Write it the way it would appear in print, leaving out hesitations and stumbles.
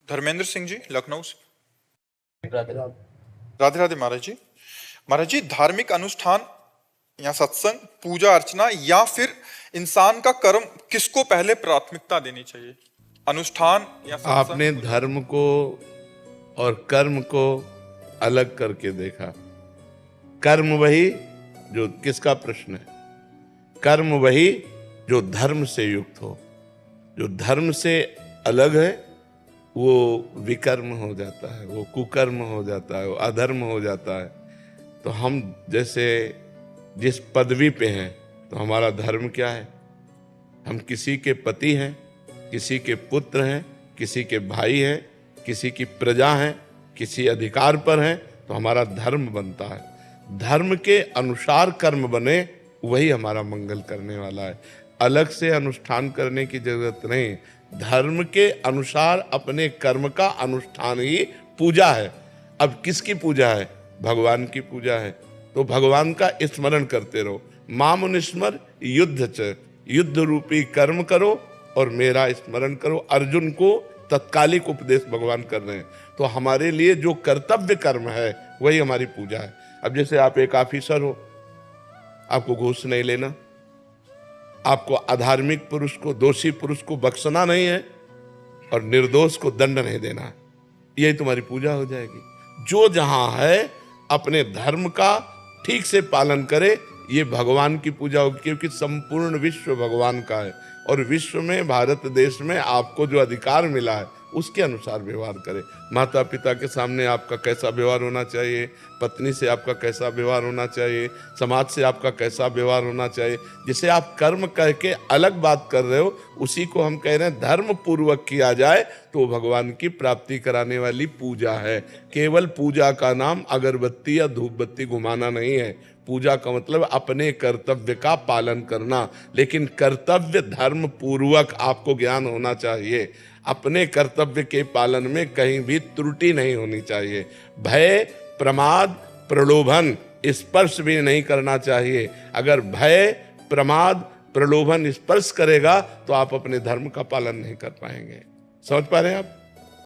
धर्मेंद्र सिंह जी, लखनऊ से। राधे राधे। राधे राधे महाराज जी। महाराज जी, धार्मिक अनुष्ठान या सत्संग, पूजा अर्चना या फिर इंसान का कर्म, किसको पहले प्राथमिकता देनी चाहिए? अनुष्ठान या सत्संग? आपने धर्म को और कर्म को अलग करके देखा। कर्म वही जो, किसका प्रश्न है? कर्म वही जो धर्म से युक्त हो। जो धर्म से अलग है वो विकर्म हो जाता है, वो कुकर्म हो जाता है, वो अधर्म हो जाता है। तो हम जैसे जिस पदवी पे हैं, तो हमारा धर्म क्या है? हम किसी के पति हैं, किसी के पुत्र हैं, किसी के भाई हैं, किसी की प्रजा हैं, किसी अधिकार पर हैं, तो हमारा धर्म बनता है। धर्म के अनुसार कर्म बने, वही हमारा मंगल करने वाला है। अलग से अनुष्ठान करने की जरूरत नहीं। धर्म के अनुसार अपने कर्म का अनुष्ठान ही पूजा है। अब किसकी पूजा है? भगवान की पूजा है। तो भगवान का स्मरण करते रहो। मामुनिस्मर युद्ध च, युद्ध रूपी कर्म करो और मेरा स्मरण करो। अर्जुन को तत्कालिक उपदेश भगवान कर रहे हैं। तो हमारे लिए जो कर्तव्य कर्म है वही हमारी पूजा है। अब जैसे आप एक ऑफिसर हो, आपको घूस नहीं लेना, आपको अधार्मिक पुरुष को, दोषी पुरुष को बख्शना नहीं है और निर्दोष को दंड नहीं देना है। यही तुम्हारी पूजा हो जाएगी। जो जहां है अपने धर्म का ठीक से पालन करे, ये भगवान की पूजा होगी, क्योंकि संपूर्ण विश्व भगवान का है। और विश्व में, भारत देश में आपको जो अधिकार मिला है उसके अनुसार व्यवहार करें। माता पिता के सामने आपका कैसा व्यवहार होना चाहिए, पत्नी से आपका कैसा व्यवहार होना चाहिए, समाज से आपका कैसा व्यवहार होना चाहिए। जिसे आप कर्म कह के अलग बात कर रहे हो, उसी को हम कह रहे हैं धर्म पूर्वक किया जाए तो भगवान की प्राप्ति कराने वाली पूजा है। केवल पूजा का नाम अगरबत्ती या धूप बत्ती घुमाना नहीं है। पूजा का मतलब अपने कर्तव्य का पालन करना, लेकिन कर्तव्य धर्म पूर्वक आपको ज्ञान होना चाहिए। अपने कर्तव्य के पालन में कहीं भी त्रुटि नहीं होनी चाहिए। भय, प्रमाद, प्रलोभन स्पर्श भी नहीं करना चाहिए। अगर भय, प्रमाद, प्रलोभन स्पर्श करेगा तो आप अपने धर्म का पालन नहीं कर पाएंगे। समझ पा रहे हैं आप?